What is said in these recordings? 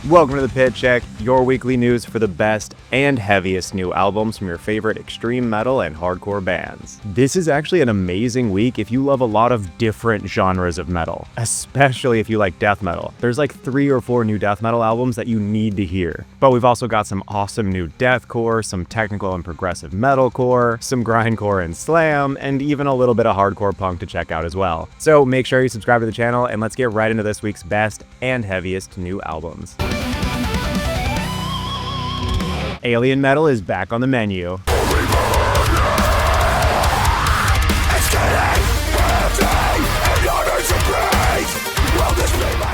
Welcome to the Pit Check, your weekly news for the best and heaviest new albums from your favorite extreme metal and hardcore bands. This is actually an amazing week if you love a lot of different genres of metal, especially if you like death metal. There's like 3 or 4 new death metal albums that you need to hear. But we've also got some awesome new deathcore, some technical and progressive metalcore, some grindcore and slam, and even a little bit of hardcore punk to check out as well. So make sure you subscribe to the channel and let's get right into this week's best and heaviest new albums. Alien metal is back on the menu.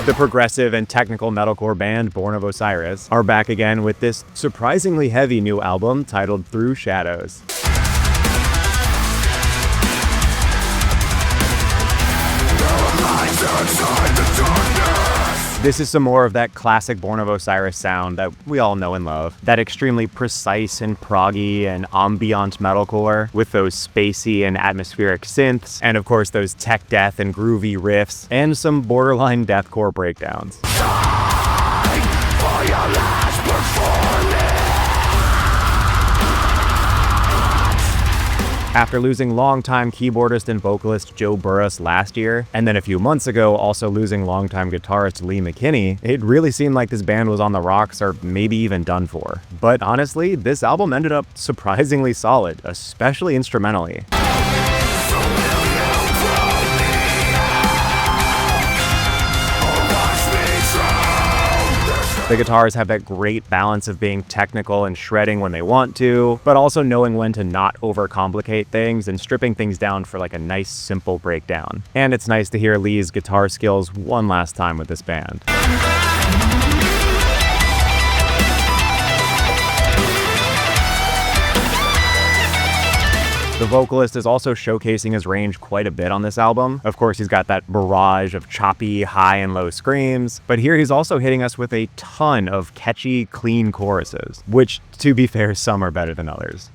The progressive and technical metalcore band Born of Osiris are back again with this surprisingly heavy new album titled Through Shadows. This is some more of that classic Born of Osiris sound that we all know and love. That extremely precise and proggy and ambient metalcore with those spacey and atmospheric synths, and of course those tech death and groovy riffs, and some borderline deathcore breakdowns. After losing longtime keyboardist and vocalist Joe Burris last year, and then a few months ago also losing longtime guitarist Lee McKinney, it really seemed like this band was on the rocks or maybe even done for. But honestly, this album ended up surprisingly solid, especially instrumentally. The guitars have that great balance of being technical and shredding when they want to, but also knowing when to not overcomplicate things and stripping things down for like a nice simple breakdown. And it's nice to hear Lee's guitar skills one last time with this band. The vocalist is also showcasing his range quite a bit on this album. Of course, he's got that barrage of choppy high and low screams, but here he's also hitting us with a ton of catchy, clean choruses, which, to be fair, some are better than others.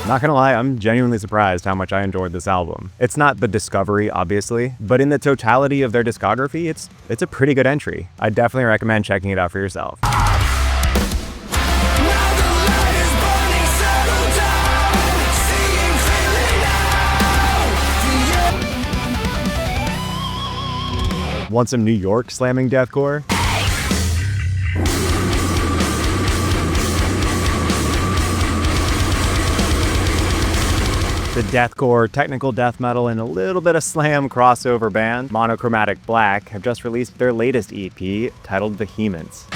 Not gonna lie, I'm genuinely surprised how much I enjoyed this album. It's not the discovery, obviously, but in the totality of their discography, it's a pretty good entry. I definitely recommend checking it out for yourself. Want some New York slamming deathcore? The deathcore, technical death metal, and a little bit of slam crossover band, Monochromatic Black, have just released their latest EP titled Vehemence.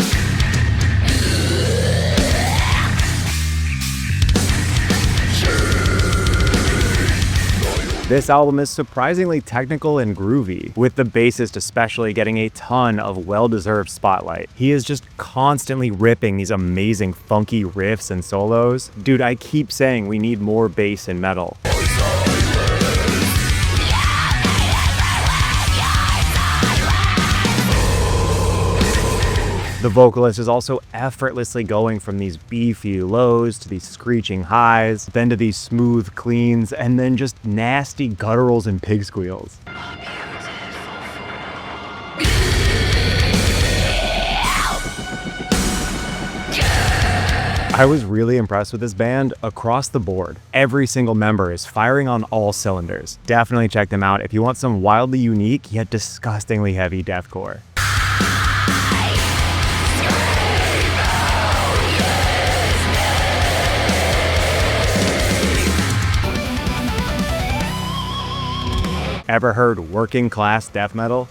This album is surprisingly technical and groovy, with the bassist especially getting a ton of well-deserved spotlight. He is just constantly ripping these amazing funky riffs and solos. Dude, I keep saying we need more bass in metal. The vocalist is also effortlessly going from these beefy lows to these screeching highs, then to these smooth cleans, and then just nasty gutturals and pig squeals. I was really impressed with this band across the board. Every single member is firing on all cylinders. Definitely check them out if you want some wildly unique yet disgustingly heavy deathcore. Ever heard working class death metal?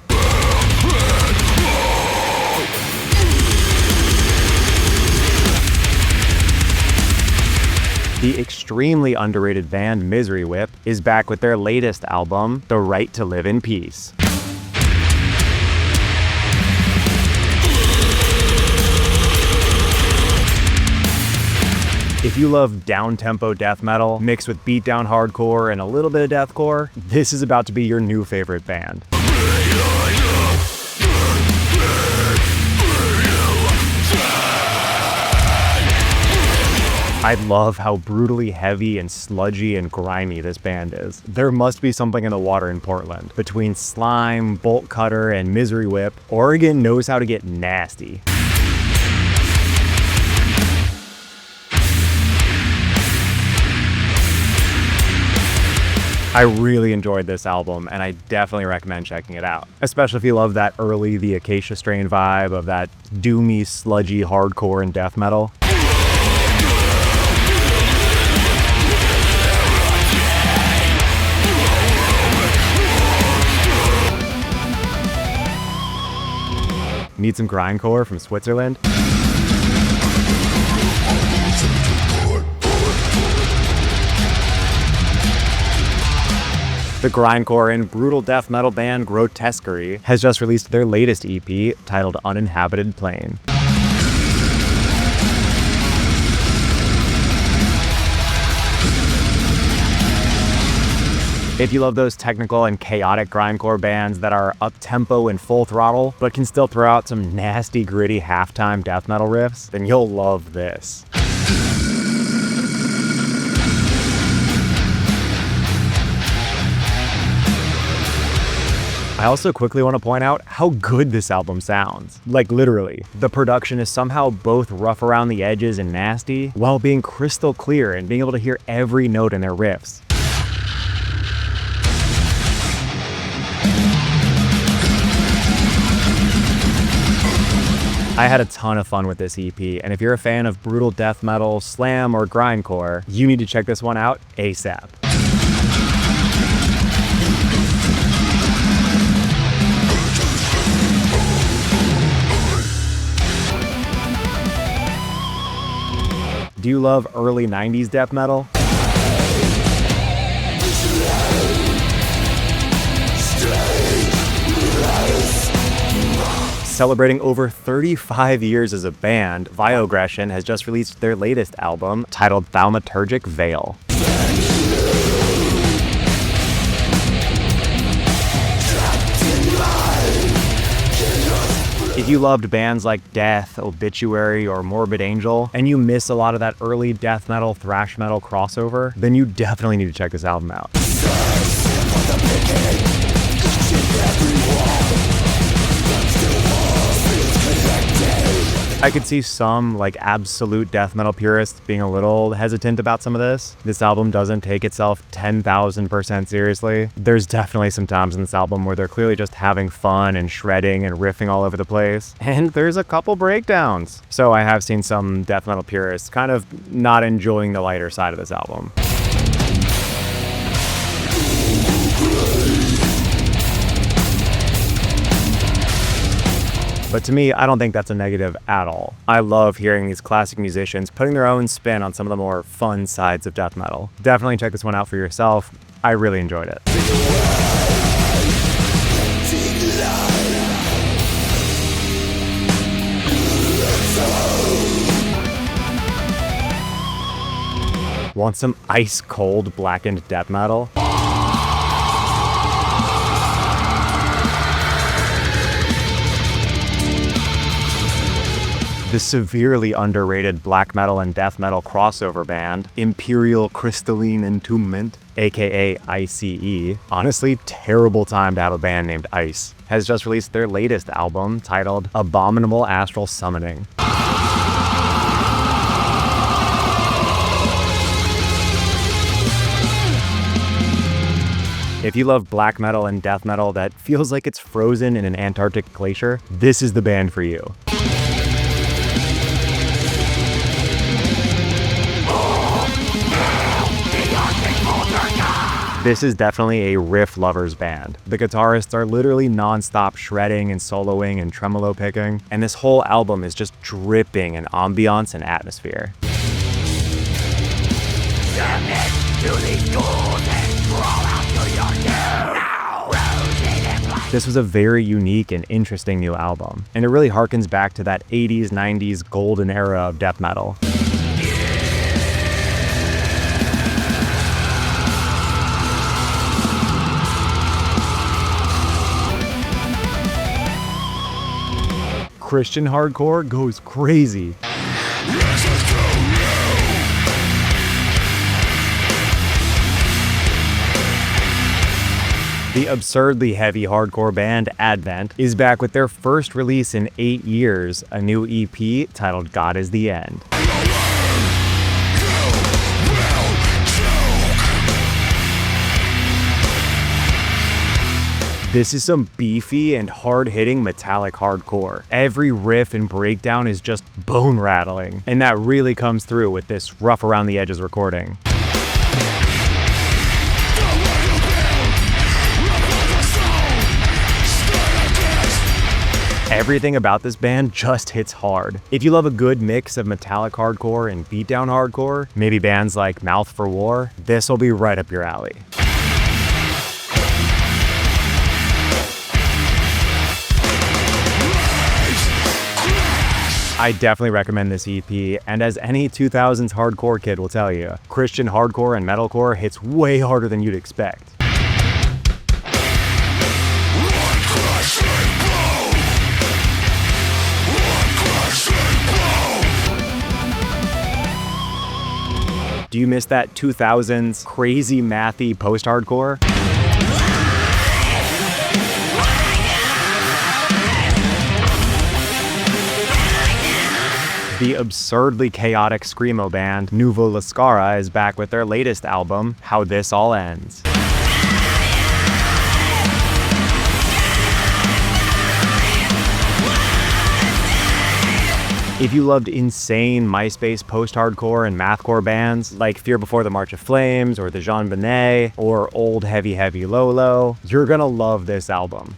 The extremely underrated band Misery Whip is back with their latest album, The Right to Live in Peace. If you love down-tempo death metal mixed with beatdown hardcore and a little bit of deathcore, this is about to be your new favorite band. I love how brutally heavy and sludgy and grimy this band is. There must be something in the water in Portland. Between slime, bolt cutter, and misery whip, Oregon knows how to get nasty. I really enjoyed this album, and I definitely recommend checking it out. Especially if you love that early The Acacia Strain vibe of that doomy, sludgy hardcore and death metal. Need some grindcore from Switzerland? The grindcore and brutal death metal band Grotesquerie has just released their latest EP titled Uninhabited Plain. If you love those technical and chaotic grindcore bands that are up-tempo and full throttle, but can still throw out some nasty, gritty halftime death metal riffs, then you'll love this. I also quickly want to point out how good this album sounds. Like literally, the production is somehow both rough around the edges and nasty, while being crystal clear and being able to hear every note in their riffs. I had a ton of fun with this EP, and if you're a fan of brutal death metal, slam, or grindcore, you need to check this one out ASAP. Do you love early 90s death metal? Celebrating over 35 years as a band, Viogression has just released their latest album, titled Thaumaturgic Veil. If you loved bands like Death, Obituary, or Morbid Angel, and you miss a lot of that early death metal, thrash metal crossover, then you definitely need to check this album out. I could see some, like, absolute death metal purists being a little hesitant about some of this. This album doesn't take itself 10,000% seriously. There's definitely some times in this album where they're clearly just having fun and shredding and riffing all over the place. And there's a couple breakdowns. So I have seen some death metal purists kind of not enjoying the lighter side of this album. But to me, I don't think that's a negative at all. I love hearing these classic musicians putting their own spin on some of the more fun sides of death metal. Definitely check this one out for yourself. I really enjoyed it. Want some ice-cold blackened death metal? The severely underrated black metal and death metal crossover band, Imperial, Crystalline, Entombment, aka ICE, honestly terrible time to have a band named Ice, has just released their latest album titled Abominable Astral Summoning. If you love black metal and death metal that feels like it's frozen in an Antarctic glacier, this is the band for you. This is definitely a riff lover's band. The guitarists are literally non-stop shredding and soloing and tremolo picking, and this whole album is just dripping in ambiance and atmosphere. This was a very unique and interesting new album, and it really harkens back to that 80s, 90s golden era of death metal. Christian hardcore goes crazy. The absurdly heavy hardcore band Advent is back with their first release in 8 years, a new EP titled God Is the End. This is some beefy and hard-hitting metallic hardcore. Every riff and breakdown is just bone-rattling, and that really comes through with this rough around the edges recording. Everything about this band just hits hard. If you love a good mix of metallic hardcore and beatdown hardcore, maybe bands like Mouth for War, this will be right up your alley. I definitely recommend this EP, and as any 2000s hardcore kid will tell you, Christian hardcore and metalcore hits way harder than you'd expect. Do you miss that 2000s crazy mathy post-hardcore? The absurdly chaotic Screamo band Nuvolascura is back with their latest album, How This All Ends. If you loved insane MySpace post-hardcore and mathcore bands like Fear Before the March of Flames or the Jean Benet or Old Heavy Heavy Lolo, you're gonna love this album.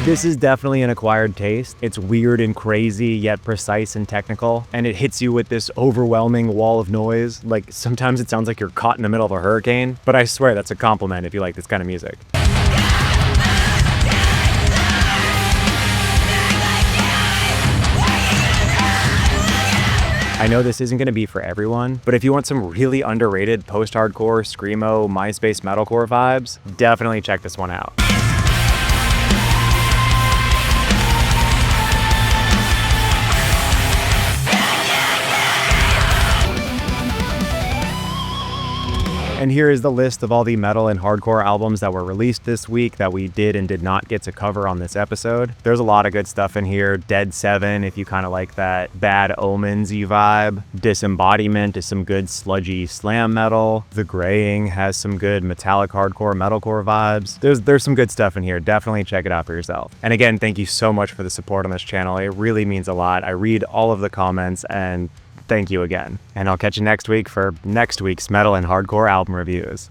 This is definitely an acquired taste. It's weird and crazy, yet precise and technical, and it hits you with this overwhelming wall of noise. Like, sometimes it sounds like you're caught in the middle of a hurricane, but I swear that's a compliment if you like this kind of music. I know this isn't going to be for everyone, but if you want some really underrated post-hardcore, Screamo, MySpace metalcore vibes, definitely check this one out. And here is the list of all the metal and hardcore albums that were released this week that we did and did not get to cover on this episode. There's a lot of good stuff in here. Dead 7, if you kind of like that Bad Omens-y vibe. Disembodiment is some good sludgy slam metal. The Graying has some good metallic hardcore, metalcore vibes. There's some good stuff in here. Definitely check it out for yourself. And again, thank you so much for the support on this channel. It really means a lot. I read all of the comments, and thank you again. And I'll catch you next week for next week's metal and hardcore album reviews.